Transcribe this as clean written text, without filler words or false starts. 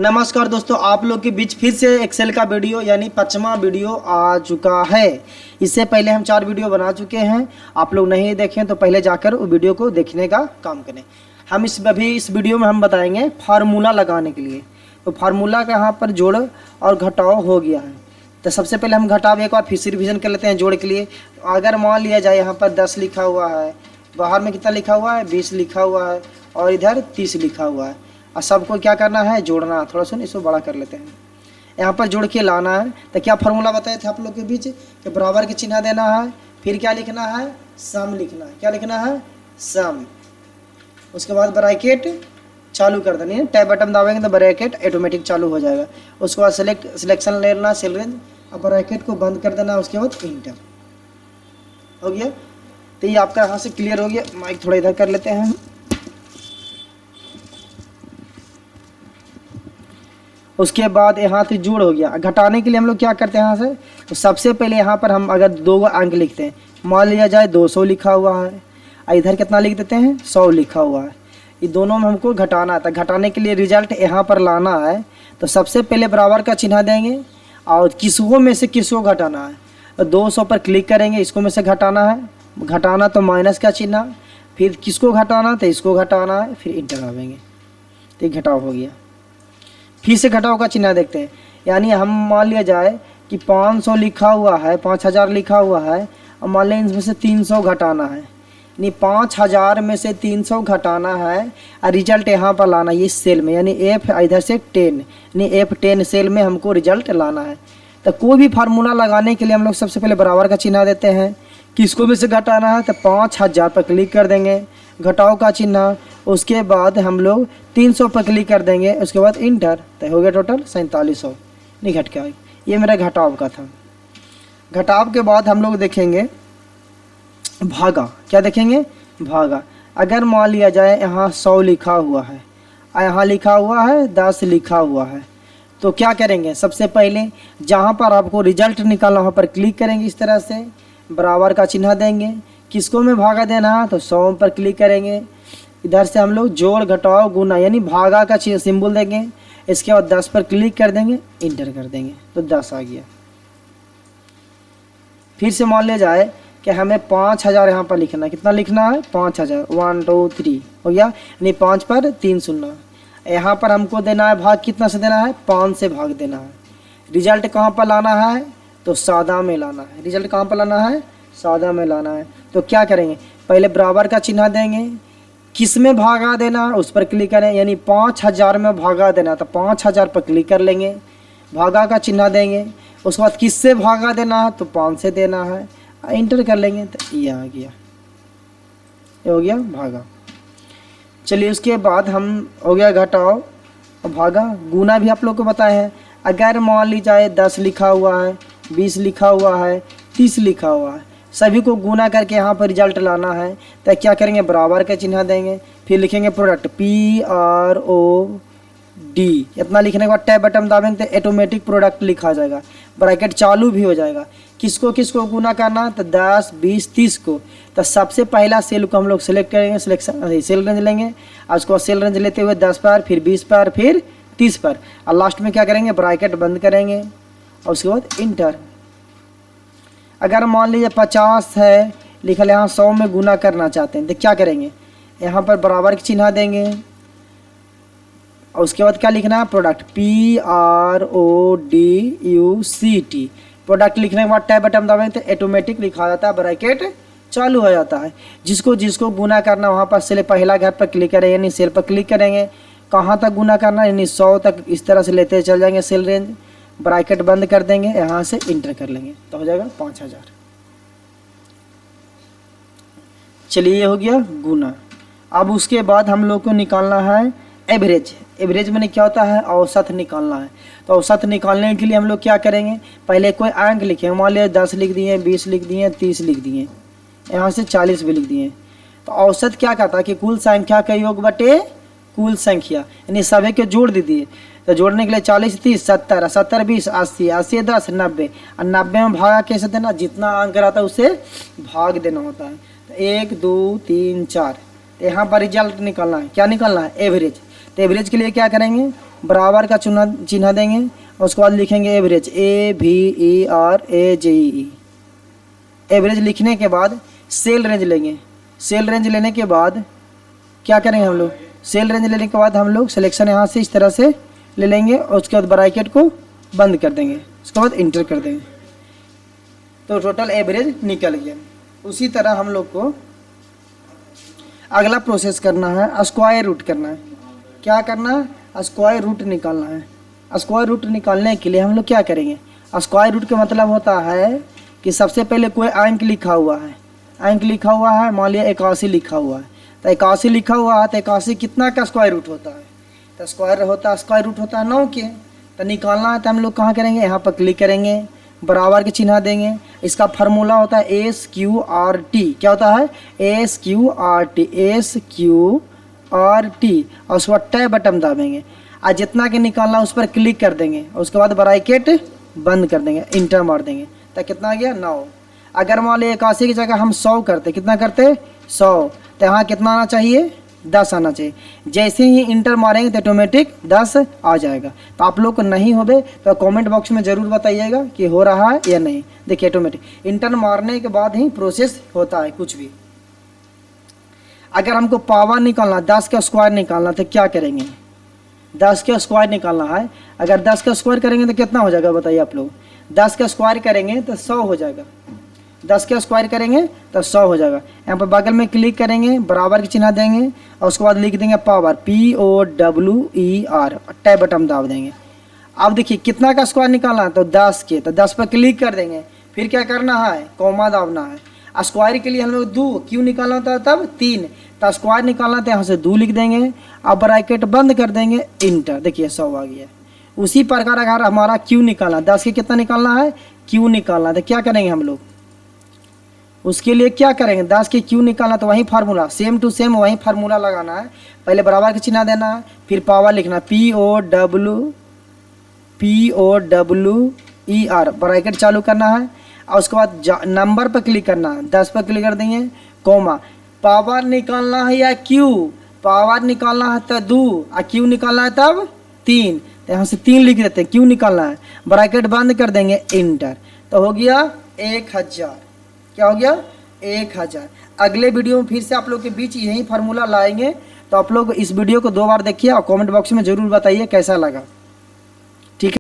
नमस्कार दोस्तों, आप लोग के बीच फिर से एक्सेल का वीडियो यानी 5वां वीडियो आ चुका है। इससे पहले हम 4 वीडियो बना चुके हैं। आप लोग नहीं देखें तो पहले जाकर वो वीडियो को देखने का काम करें। हम इस वीडियो में हम बताएंगे फार्मूला लगाने के लिए। तो फार्मूला का यहाँ पर जोड़ और घटाव हो गया है। तो सबसे पहले हम घटाव एक बार फिर से रिविजन कर लेते हैं जोड़ के लिए। अगर मान लिया जाए यहाँ पर 10 लिखा हुआ है, बाहर में कितना लिखा हुआ है 20 लिखा हुआ है और इधर 30 लिखा हुआ है और सबको क्या करना है जोड़ना। थोड़ा सा इसको बड़ा कर लेते हैं, यहाँ पर जोड़ के लाना है। तो क्या फार्मूला बताए थे आप लोग के बीच कि बराबर के चिन्ह देना है, फिर क्या लिखना है सम लिखना है। क्या लिखना है सम। उसके बाद ब्रैकेट चालू कर देनी है। टैब बटन दबाएंगे तो ब्रैकेट ऑटोमेटिक चालू हो जाएगा। उसके बाद सिलेक्शन ले लेना सेल रेंज और ब्रैकेट को बंद कर देना। उसके बाद इंटर हो गया। तो ये आपका यहाँ से क्लियर हो गया। माइक थोड़ा इधर कर लेते हैं। उसके बाद यहाँ से जोड़ हो गया। घटाने के लिए हम लोग क्या करते हैं यहाँ से, तो सबसे पहले यहाँ पर हम अगर 2 अंक लिखते हैं, मान लिया जाए 200 लिखा हुआ है और इधर कितना लिख देते हैं 100 लिखा हुआ है। ये दोनों में हमको घटाना था। घटाने के लिए रिजल्ट यहाँ पर लाना है तो सबसे पहले बराबर का चिन्ह देंगे और किसको में से किसको घटाना है। तो 200 पर क्लिक करेंगे, इसको में से घटाना है। घटाना तो माइनस का चिन्ह, फिर किसको घटाना तो इसको घटाना है, फिर इंटर आवेंगे। तो घटाव हो गया। फिर से घटाव का चिन्ह देखते हैं। यानी हम मान लिया जाए कि 500 लिखा हुआ है, 5000 लिखा हुआ है और मान लें इसमें से 300 घटाना है। यानी 5000 में से 300 घटाना है और रिजल्ट यहाँ पर लाना है ये सेल में, यानी F इधर से 10, यानी F10 सेल में हमको रिजल्ट लाना है। तो कोई भी फार्मूला लगाने के लिए हम लोग सबसे पहले बराबर का चिन्ह देते हैं। किसको में से घटाना है तो 5000 पर क्लिक कर देंगे, घटाव का चिन्ह। उसके बाद हम लोग 300 पर क्लिक कर देंगे, उसके बाद इंटर। तो हो गया टोटल 4700। नहीं घट गया। ये मेरा घटाव का था। घटाव के बाद हम लोग देखेंगे भागा। क्या देखेंगे भागा। अगर मान लिया जाए यहाँ 100 लिखा हुआ है और यहाँ लिखा हुआ है 10 लिखा हुआ है, तो क्या करेंगे सबसे पहले जहाँ पर आपको रिजल्ट निकालना वहाँ पर क्लिक करेंगे। इस तरह से बराबर का चिन्ह देंगे। किसको में भागा देना है तो 100 पर क्लिक करेंगे। इधर से हम लोग जोड़ घटाव गुना यानी भागा का सिंबल देंगे। इसके बाद 10 पर क्लिक कर देंगे, इंटर कर देंगे तो 10 आ गया। फिर से मान लिया जाए कि हमें 5000 यहाँ पर लिखना है। कितना लिखना है 5000, 1 2 3 हो गया। यानी 5 पर 3 शून्य। यहाँ पर हमको देना है भाग कितना से देना है 5 से भाग देना है। रिजल्ट कहाँ पर लाना है तो सादा में लाना है। रिजल्ट कहाँ पर लाना है सादा में लाना है। तो क्या करेंगे पहले बराबर का चिन्ह देंगे। किस में भागा देना उस पर क्लिक करें, यानी 5000 में भागा देना तो 5000 पर क्लिक कर लेंगे, भागा का चिन्ह देंगे। उसके बाद किससे भागा देना है तो 5 से देना है, इंटर कर लेंगे तो ये आ गया। ये हो गया भागा। चलिए उसके बाद हम हो गया घटाव और भागा। गुना भी आप लोग को बताए हैं। अगर मान ली जाए 10 लिखा हुआ है, 20 लिखा हुआ है, 30 लिखा हुआ है, सभी को गुना करके यहाँ पर रिजल्ट लाना है। तो क्या करेंगे बराबर का चिन्ह देंगे, फिर लिखेंगे प्रोडक्ट PROD। इतना लिखने के बाद टैब बटन दाबेंगे तो ऑटोमेटिक प्रोडक्ट लिखा जाएगा, ब्रैकेट चालू भी हो जाएगा। किसको किसको गुना करना तो 10 20 30 को। तो सबसे पहला सेल को हम लोग सेलेक्ट करेंगे, सिलेक्शन सेल रेंज लेंगे और उसको सेल रेंज लेते हुए 10 पर, फिर 20 पर, फिर 30 पर और लास्ट में क्या करेंगे ब्रैकेट बंद करेंगे और उसके बाद इंटर। अगर मान लीजिए 50 है लिखा, यहाँ 100 में गुना करना चाहते हैं तो क्या करेंगे यहाँ पर बराबर के चिन्ह देंगे और उसके बाद क्या लिखना है प्रोडक्ट PRODUCT। प्रोडक्ट लिखने के बाद टैब बटन दबाएंगे तो ऑटोमेटिक लिखा जाता है, ब्रैकेट चालू हो जाता है। जिसको जिसको गुना करना वहाँ पर सेल पहला घर पर क्लिक करें, यानी सेल पर क्लिक करेंगे। कहाँ तक गुना करना यानी 100 तक इस तरह से लेते चल जाएंगे सेल रेंज, ब्रैकेट बंद कर देंगे, यहाँ से इंटर कर लेंगे तो हो जाएगा 5000। चलिए ये हो गया गुना। अब उसके बाद हम लोग को निकालना है एवरेज। एवरेज में क्या होता है औसत निकालना है। तो औसत निकालने के लिए हम लोग क्या करेंगे पहले कोई अंक लिखे। मान लिया 10 लिख दिए, 20 लिख दिए, 30 लिख दिए, यहाँ से 40 भी लिख दिए। तो औसत क्या कहता है कि कुल संख्या का योग बटे कुल संख्या, यानी सभी के जोड़ दीजिए। तो जोड़ने के लिए 40 30 70, 70 20 80, 80 10 90 और 90 में भागा कैसे देना, जितना अंक रहता है उसे भाग देना होता है। तो 1 2 3 4। तो यहाँ पर रिजल्ट निकालना है। क्या निकालना है एवरेज। तो एवरेज के लिए क्या करेंगे बराबर का चिन्ह देंगे, उसके बाद लिखेंगे एवरेज, AVERAGE। एवरेज लिखने के बाद सेल रेंज लेंगे। सेल रेंज लेने के बाद क्या करेंगे हम लोग, सेल रेंज लेने के बाद हम लोग सिलेक्शन यहाँ से इस तरह से ले लेंगे और उसके बाद ब्रैकेट को बंद कर देंगे, उसके बाद इंटर कर देंगे, तो टोटल एवरेज निकल गया। उसी तरह हम लोग को अगला प्रोसेस करना है, स्क्वायर रूट करना है। क्या करना है, स्क्वायर रूट निकालना है। स्क्वायर रूट निकालने के लिए हम लोग क्या करेंगे, स्क्वायर रूट का मतलब होता है कि सबसे पहले कोई अंक लिखा हुआ है, अंक लिखा हुआ है, मान लिया 81 लिखा हुआ है, तो 81 लिखा हुआ है तो 81 कितना का स्क्वायर रूट होता है, तो स्क्वायर रूट होता है 9 के। तो निकालना है तो हम लोग कहाँ करेंगे, यहाँ पर क्लिक करेंगे, बराबर के चिन्ह देंगे। इसका फार्मूला होता है SQRT। क्या होता है, SQRT, और उसके बाद टैब बटन दाबेंगे और जितना के निकालना उस पर क्लिक कर देंगे, उसके बाद ब्रैकेट बंद कर देंगे, इंटर मार देंगे, तो कितना आ गया 9। अगर मान लीजिए 81 की जगह हम 100 करते, कितना करते 100, तो यहाँ कितना आना चाहिए 10 आना चाहिए। जैसे ही इंटर मारेंगे तो ऑटोमेटिक 10 आ जाएगा। तो आप लोग को नहीं होवे तो कमेंट बॉक्स में ज़रूर बताइएगा कि हो रहा है या नहीं। देखिए ऑटोमेटिक इंटर मारने के बाद ही प्रोसेस होता है कुछ भी। अगर हमको पावर निकालना, 10 का स्क्वायर निकालना, तो क्या करेंगे, 10 का स्क्वायर निकालना है। अगर 10 का स्क्वायर करेंगे तो कितना हो जाएगा बताइए आप लोग, 10 का स्क्वायर करेंगे तो 100 हो जाएगा, 10 का स्क्वायर करेंगे तो 100 हो जाएगा। यहाँ पर बगल में क्लिक करेंगे, बराबर के चिन्ह देंगे और उसके बाद लिख देंगे पावर, POWER, टैब बटन दाब देंगे। अब देखिए कितना का स्क्वायर निकालना है, तो 10 के, तो 10 पर क्लिक कर देंगे। फिर क्या करना है, कॉमा दाबना है। स्क्वायर के लिए हम लोग 2 क्यों निकालना था, तब 3, तो स्क्वायर निकालना था, यहाँ से 2 लिख देंगे, अब ब्रैकेट बंद कर देंगे, इंटर। देखिए 100 आ गया। उसी प्रकार अगर हमारा क्यू निकालना, 10 के कितना निकालना है, क्यू निकालना है, तो क्या करेंगे हम लोग, उसके लिए क्या करेंगे, 10 के क्यू निकालना, तो वही फार्मूला सेम टू सेम वही फार्मूला लगाना है। पहले बराबर का चिन्ह देना है, फिर पावर लिखना POWER, ब्रैकेट चालू करना है और उसके बाद नंबर पर क्लिक करना है, 10 पर क्लिक कर देंगे, कॉमा, पावर निकालना है या क्यू, पावर निकालना है तो 2 और क्यू निकालना है तब 3, तो यहाँ से 3 लिख देते हैं, क्यू निकालना है, ब्रैकेट बंद कर देंगे, इंटर। तो हो गया 1000। क्या हो गया 1000। अगले वीडियो में फिर से आप लोग के बीच यही फार्मूला लाएंगे। तो आप लोग इस वीडियो को 2 बार देखिए और कमेंट बॉक्स में ज़रूर बताइए कैसा लगा।